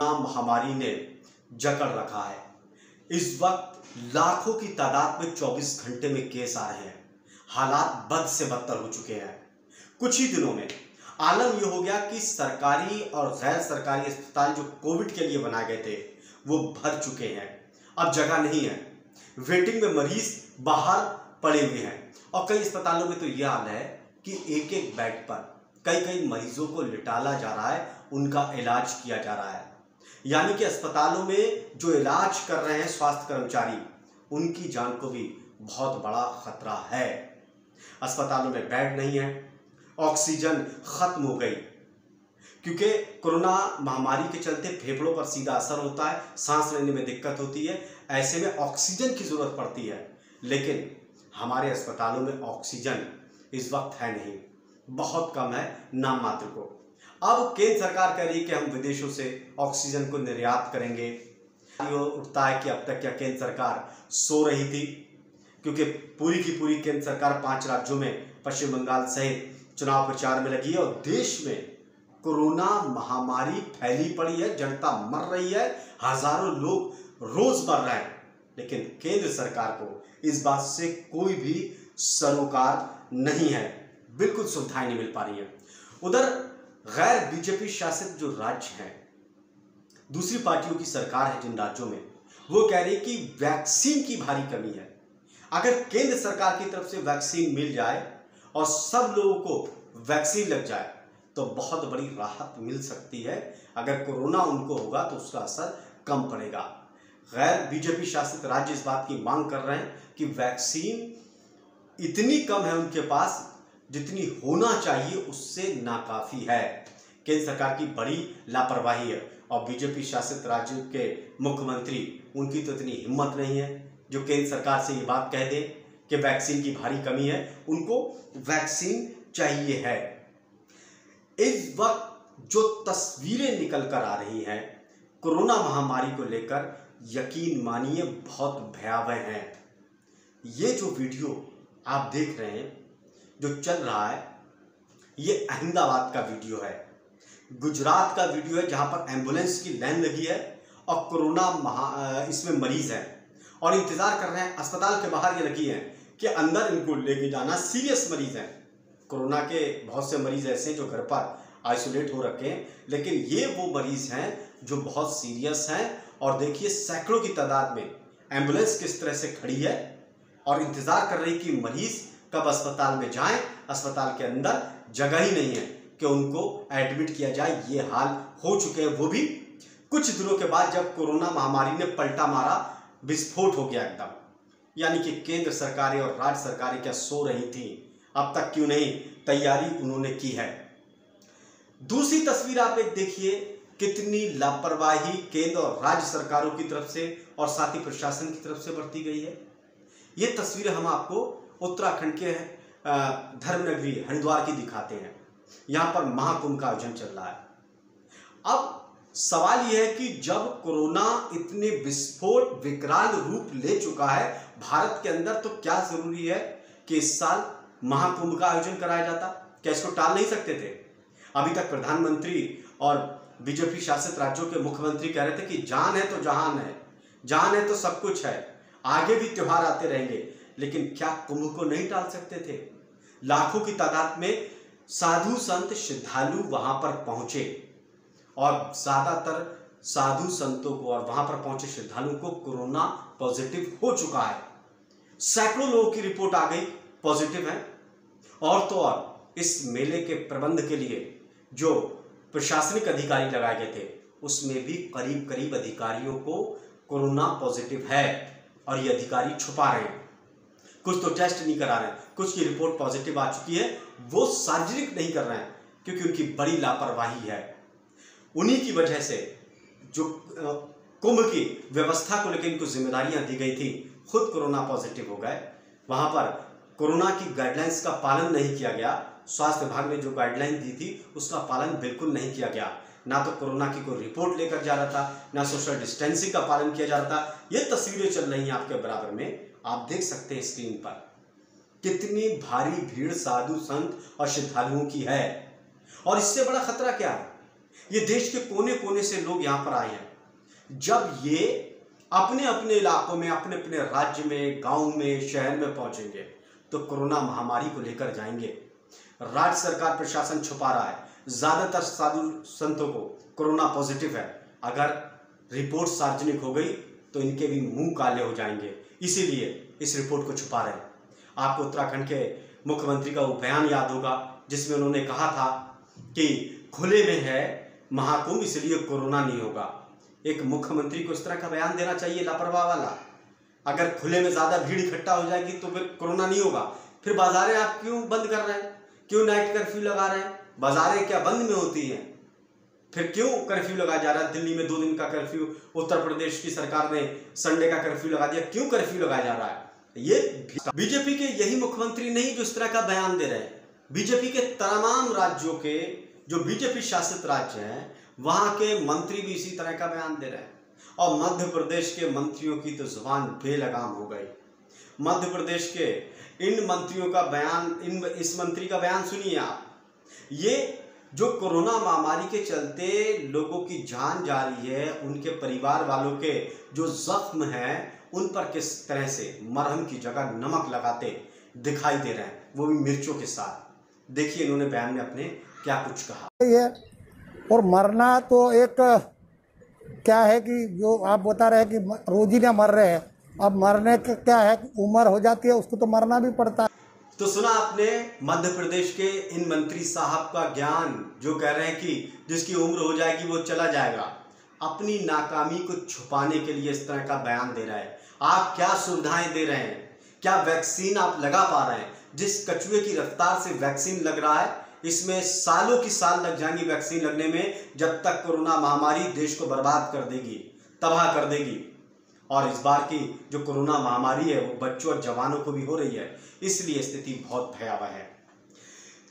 महामारी ने जकड़ रखा है। इस वक्त लाखों की तादाद में 24 घंटे में केस आ रहे हैं। हालात बद से बदतर हो चुके हैं। कुछ ही दिनों में आलम यह हो गया कि सरकारी और गैर सरकारी अस्पताल जो कोविड के लिए बनाए गए थे वो भर चुके हैं। अब जगह नहीं है, वेटिंग में मरीज बाहर पड़े हुए हैं और कई अस्पतालों में तो यह हाल है कि एक एक बेड पर कई कई मरीजों को लिटाला जा रहा है, उनका इलाज किया जा रहा है। यानी कि अस्पतालों में जो इलाज कर रहे हैं स्वास्थ्य कर्मचारी, उनकी जान को भी बहुत बड़ा खतरा है। अस्पतालों में बेड नहीं है, ऑक्सीजन खत्म हो गई क्योंकि कोरोना महामारी के चलते फेफड़ों पर सीधा असर होता है, सांस लेने में दिक्कत होती है। ऐसे में ऑक्सीजन की जरूरत पड़ती है, लेकिन हमारे अस्पतालों में ऑक्सीजन इस वक्त है नहीं, बहुत कम है, नाम मात्र को। अब केंद्र सरकार कह रही है कि हम विदेशों से ऑक्सीजन को निर्यात करेंगे। उठता है कि अब तक क्या केंद्र सरकार सो रही थी, क्योंकि पूरी की पूरी केंद्र सरकार 5 राज्यों में पश्चिम बंगाल सहित चुनाव प्रचार में लगी है और देश में कोरोना महामारी फैली पड़ी है, जनता मर रही है, हजारों लोग रोज मर रहे हैं, लेकिन केंद्र सरकार को इस बात से कोई भी सरोकार नहीं है, बिल्कुल सुविधाएं नहीं मिल पा रही है। उधर गैर बीजेपी शासित जो राज्य हैं, दूसरी पार्टियों की सरकार है जिन राज्यों में, वो कह रही है कि वैक्सीन की भारी कमी है। अगर केंद्र सरकार की तरफ से वैक्सीन मिल जाए और सब लोगों को वैक्सीन लग जाए तो बहुत बड़ी राहत मिल सकती है। अगर कोरोना उनको होगा तो उसका असर कम पड़ेगा। गैर बीजेपी शासित राज्य इस बात की मांग कर रहे हैं कि वैक्सीन इतनी कम है उनके पास जितनी होना चाहिए उससे नाकाफी है। केंद्र सरकार की बड़ी लापरवाही है और बीजेपी शासित राज्यों के मुख्यमंत्री, उनकी तो इतनी हिम्मत नहीं है जो केंद्र सरकार से ये बात कह दे कि वैक्सीन की भारी कमी है, उनको वैक्सीन चाहिए है। इस वक्त जो तस्वीरें निकल कर आ रही हैं कोरोना महामारी को लेकर, यकीन मानिए बहुत भयावह हैं। ये जो वीडियो आप देख रहे हैं जो चल रहा है, ये अहमदाबाद का वीडियो है, गुजरात का वीडियो है, जहां पर एम्बुलेंस की लाइन लगी है और कोरोना इसमें मरीज है और इंतजार कर रहे हैं। अस्पताल के बाहर ये लगी है कि अंदर इनको लेके जाना, सीरियस मरीज हैं। कोरोना के बहुत से मरीज ऐसे हैं जो घर पर आइसोलेट हो रखे हैं, लेकिन ये वो मरीज हैं जो बहुत सीरियस हैं। और देखिए सैकड़ों की तादाद में एम्बुलेंस किस तरह से खड़ी है और इंतजार कर रही कि मरीज कब अस्पताल में जाएं। अस्पताल के अंदर जगह ही नहीं है कि उनको एडमिट किया जाए। ये हाल हो चुके हैं, वो भी कुछ दिनों के बाद जब कोरोना महामारी ने पलटा मारा, विस्फोट हो गया एकदम। यानी कि केंद्र सरकारें और राज्य सरकारें क्या सो रही थी? अब तक क्यों नहीं तैयारी उन्होंने की है। दूसरी तस्वीर आप एक देखिए, कितनी लापरवाही केंद्र और राज्य सरकारों की तरफ से और साथ ही प्रशासन की तरफ से बरती गई है। ये तस्वीरें हम आपको उत्तराखंड के धर्मनगरी हरिद्वार की दिखाते हैं। यहां पर महाकुंभ का आयोजन चल रहा है। अब सवाल यह है कि जब कोरोना इतने विस्फोट विकराल रूप ले चुका है भारत के अंदर, तो क्या जरूरी है कि इस साल महाकुंभ का आयोजन कराया जाता? क्या इसको टाल नहीं सकते थे? अभी तक प्रधानमंत्री और बीजेपी शासित राज्यों के मुख्यमंत्री कह रहे थे कि जान है तो जहान है, जान है तो सब कुछ है, आगे भी त्योहार आते रहेंगे, लेकिन क्या कुंभ को नहीं टाल सकते थे? लाखों की तादाद में साधु संत श्रद्धालु वहां पर पहुंचे और ज्यादातर साधु संतों को और वहां पर पहुंचे श्रद्धालुओं को कोरोना पॉजिटिव हो चुका है। सैकड़ों लोगों की रिपोर्ट आ गई पॉजिटिव है। और तो और इस मेले के प्रबंध के लिए जो प्रशासनिक अधिकारी लगाए गए थे, उसमें भी करीब करीब अधिकारियों को कोरोना पॉजिटिव है और ये अधिकारी छुपा रहे हैं। कुछ तो टेस्ट नहीं करा रहे हैं, कुछ की रिपोर्ट पॉजिटिव आ चुकी है, वो सार्वजनिक नहीं कर रहे हैं क्योंकि उनकी बड़ी लापरवाही है। उन्हीं की वजह से जो कुंभ की व्यवस्था को लेकर इनको जिम्मेदारियां दी गई थी, खुद कोरोना पॉजिटिव हो गए। वहां पर कोरोना की गाइडलाइंस का पालन नहीं किया गया। स्वास्थ्य विभाग ने जो गाइडलाइन दी थी उसका पालन बिल्कुल नहीं किया गया। ना तो कोरोना की कोई रिपोर्ट लेकर जा रहा था, ना सोशल डिस्टेंसिंग का पालन किया जा रहा था। ये तस्वीरें चल रही हैं आपके बराबर में, आप देख सकते हैं स्क्रीन पर कितनी भारी भीड़ साधु संत और श्रद्धालुओं की है। और इससे बड़ा खतरा क्या है? ये देश के कोने कोने से लोग यहाँ पर आए हैं। जब ये अपने अपने इलाकों में, अपने अपने राज्य में, गांव में, शहर में पहुंचेंगे तो कोरोना महामारी को लेकर जाएंगे। राज्य सरकार प्रशासन छुपा रहा है, ज्यादातर साधु संतों को कोरोना पॉजिटिव है। अगर रिपोर्ट सार्वजनिक हो गई तो इनके भी मुंह काले हो जाएंगे, इसीलिए इस रिपोर्ट को छुपा रहे हैं। आपको उत्तराखंड के मुख्यमंत्री का वो बयान याद होगा जिसमें उन्होंने कहा था कि खुले में है महाकुंभ, इसलिए कोरोना नहीं होगा। एक मुख्यमंत्री को इस तरह का बयान देना चाहिए, लापरवाह वाला। अगर खुले में ज्यादा भीड़ इकट्ठा हो जाएगी तो फिर कोरोना नहीं होगा। फिर बाजारें आप क्यों बंद कर रहे हैं, क्यों नाइट कर्फ्यू लगा रहे हैं? बाजारें क्या बंद में होती हैं? फिर क्यों कर्फ्यू लगाया जा रहा है? दिल्ली में 2 दिन का कर्फ्यू, उत्तर प्रदेश की सरकार ने संडे का कर्फ्यू लगा दिया। क्यों कर्फ्यू लगाया जा रहा है? ये बीजेपी के यही मुख्यमंत्री नहीं जो इस तरह का बयान दे रहे हैं। बीजेपी के तमाम राज्यों के जो बीजेपी शासित राज्य हैं वहां के मंत्री भी इसी तरह का बयान दे रहे हैं। और मध्य प्रदेश के मंत्रियों की तो जुबान बेलगाम हो गई। मध्य प्रदेश के इन मंत्रियों का बयान, इस मंत्री का बयान सुनिए आप। ये जो कोरोना महामारी के चलते लोगों की जान जा रही है, उनके परिवार वालों के जो जख्म हैं उन पर किस तरह से मरहम की जगह नमक लगाते दिखाई दे रहे हैं, वो भी मिर्चों के साथ। देखिए इन्होंने बयान में अपने क्या कुछ कहा। ये और मरना तो एक क्या है कि जो आप बता रहे हैं कि रोज ही ना मर रहे हैं, अब मरने का क्या है, उम्र हो जाती है उसको तो मरना भी पड़ता है। तो सुना आपने मध्य प्रदेश के इन मंत्री साहब का ज्ञान, जो कह रहे हैं कि जिसकी उम्र हो जाएगी वो चला जाएगा। अपनी नाकामी को छुपाने के लिए इस तरह का बयान दे रहा है। आप क्या सुविधाएं दे रहे हैं? क्या वैक्सीन आप लगा पा रहे हैं? जिस कछुए की रफ्तार से वैक्सीन लग रहा है, इसमें सालों की साल लग जाएंगी वैक्सीन लगने में, जब तक कोरोना महामारी देश को बर्बाद कर देगी, तबाह कर देगी। और इस बार की जो कोरोना महामारी है वो बच्चों और जवानों को भी हो रही है, इसलिए स्थिति बहुत भयावह है।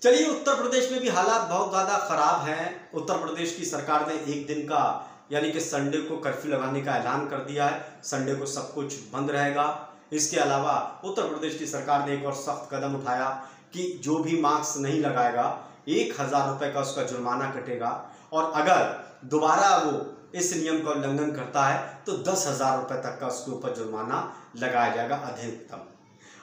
चलिए, उत्तर प्रदेश में भी हालात बहुत ज़्यादा खराब हैं। उत्तर प्रदेश की सरकार ने 1 दिन का यानी कि संडे को कर्फ्यू लगाने का ऐलान कर दिया है। संडे को सब कुछ बंद रहेगा। इसके अलावा उत्तर प्रदेश की सरकार ने एक और सख्त कदम उठाया कि जो भी मास्क नहीं लगाएगा 1000 रुपये का उसका जुर्माना कटेगा, और अगर दोबारा वो इस नियम का उल्लंघन करता है तो 10,000 रुपये तक का उसके ऊपर जुर्माना लगाया जाएगा अधिकतम।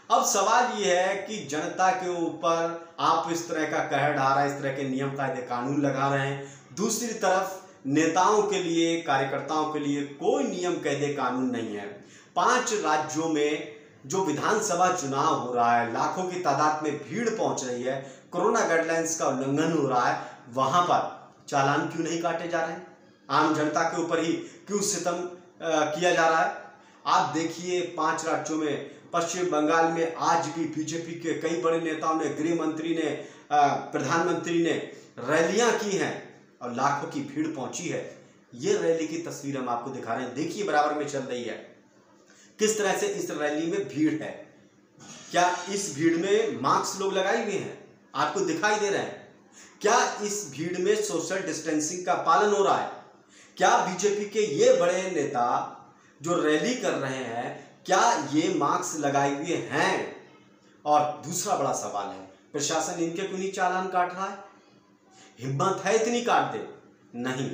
अब सवाल ये है कि जनता के ऊपर आप इस तरह का कहर ढा रहे हैं, इस तरह के नियम कायदे कानून लगा रहे हैं। दूसरी तरफ नेताओं के लिए, कार्यकर्ताओं के लिए कोई नियम कायदे कानून नहीं है। 5 राज्यों में जो विधानसभा चुनाव हो रहा है, लाखों की तादाद में भीड़ पहुंच रही है, कोरोना गाइडलाइंस का उल्लंघन हो रहा है, वहां पर चालान क्यों नहीं काटे जा रहे हैं? आम जनता के ऊपर ही क्यों सितम किया जा रहा है? आप देखिए 5 राज्यों में, पश्चिम बंगाल में आज भी बीजेपी के कई बड़े नेताओं ने, गृह मंत्री ने, प्रधानमंत्री ने रैलियां की हैं और लाखों की भीड़ पहुंची है। ये रैली की तस्वीर हम आपको दिखा रहे हैं, देखिए बराबर में चल रही है किस तरह से इस रैली में भीड़ है। क्या इस भीड़ में मास्क लोग लगाए हुए हैं? आपको दिखाई दे रहे हैं? क्या इस भीड़ में सोशल डिस्टेंसिंग का पालन हो रहा है? क्या बीजेपी के ये बड़े नेता जो रैली कर रहे हैं, क्या ये मास्क लगाए हुए हैं? और दूसरा बड़ा सवाल है, प्रशासन इनके क्यों नहीं चालान काट रहा है? हिम्मत है इतनी काट दे? नहीं,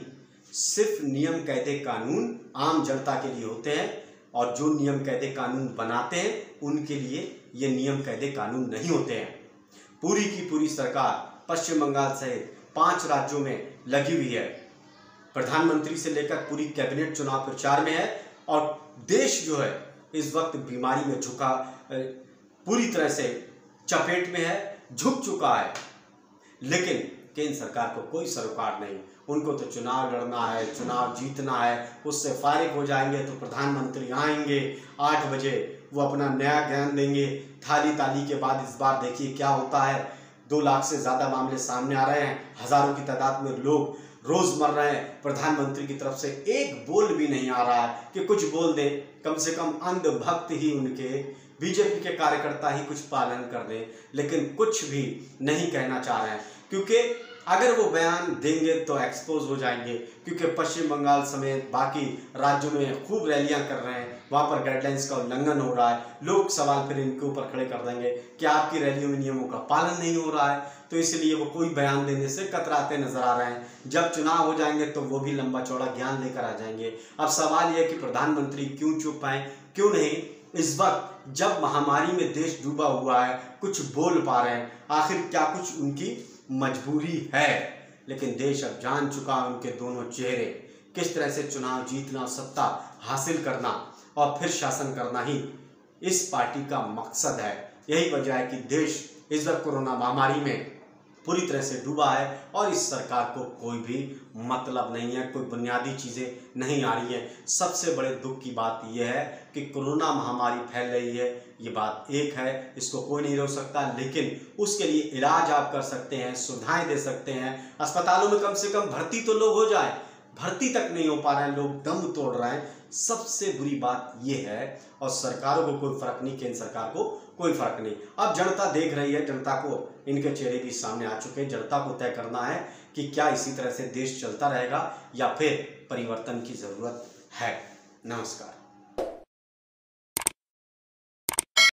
सिर्फ नियम कायदे कानून आम जनता के लिए होते हैं, और जो नियम कायदे कानून बनाते हैं उनके लिए ये नियम कायदे कानून नहीं होते हैं। पूरी की पूरी सरकार पश्चिम बंगाल सहित 5 राज्यों में लगी हुई है। प्रधानमंत्री से लेकर पूरी कैबिनेट चुनाव प्रचार में है, और देश जो है इस वक्त बीमारी में झुका, पूरी तरह से चपेट में है, झुक चुका है। लेकिन केंद्र सरकार को कोई सरोकार नहीं। उनको तो चुनाव लड़ना है, चुनाव जीतना है, उससे फारिग हो जाएंगे तो प्रधानमंत्री आएंगे 8 बजे, वो अपना नया ज्ञान देंगे। थाली ताली के बाद इस बार देखिए क्या होता है। 2 लाख से ज़्यादा मामले सामने आ रहे हैं, हज़ारों की तादाद में लोग रोज़ मर रहे हैं। प्रधानमंत्री की तरफ से एक बोल भी नहीं आ रहा है कि कुछ बोल दें, कम से कम अंधभक्त ही उनके बीजेपी के कार्यकर्ता ही कुछ पालन कर दें, लेकिन कुछ भी नहीं कहना चाह रहे हैं। क्योंकि अगर वो बयान देंगे तो एक्सपोज हो जाएंगे, क्योंकि पश्चिम बंगाल समेत बाकी राज्यों में खूब रैलियां कर रहे हैं, वहाँ पर गाइडलाइंस का उल्लंघन हो रहा है। लोग सवाल फिर इनके ऊपर खड़े कर देंगे कि आपकी रैलियों में नियमों का पालन नहीं हो रहा है, तो इसलिए वो कोई बयान देने से कतराते नजर आ रहे हैं। जब चुनाव हो जाएंगे तो वो भी लंबा चौड़ा ज्ञान लेकर आ जाएंगे। अब सवाल यह कि प्रधानमंत्री क्यों चुप हैं, क्यों नहीं इस वक्त जब महामारी में देश डूबा हुआ है कुछ बोल पा रहे हैं, आखिर क्या कुछ उनकी मजबूरी है। लेकिन देश अब जान चुका है उनके दोनों चेहरे, किस तरह से चुनाव जीतना, सत्ता हासिल करना और फिर शासन करना ही इस पार्टी का मकसद है। यही वजह है कि देश इस वक्त कोरोना महामारी में पूरी तरह से डूबा है और इस सरकार को कोई भी मतलब नहीं है, कोई बुनियादी चीज़ें नहीं आ रही हैं। सबसे बड़े दुख की बात यह है कि कोरोना महामारी फैल रही है, ये बात एक है, इसको कोई नहीं रोक सकता, लेकिन उसके लिए इलाज आप कर सकते हैं, सुविधाएं दे सकते हैं। अस्पतालों में कम से कम भर्ती तो लोग हो जाए, भर्ती तक नहीं हो पा रहे हैं, लोग दम तोड़ रहे हैं। सबसे बुरी बात यह है, और सरकारों को कोई फर्क नहीं, केंद्र सरकार को कोई फर्क नहीं। अब जनता देख रही है, जनता को इनके चेहरे भी सामने आ चुके हैं। जनता को तय करना है कि क्या इसी तरह से देश चलता रहेगा या फिर परिवर्तन की जरूरत है। नमस्कार।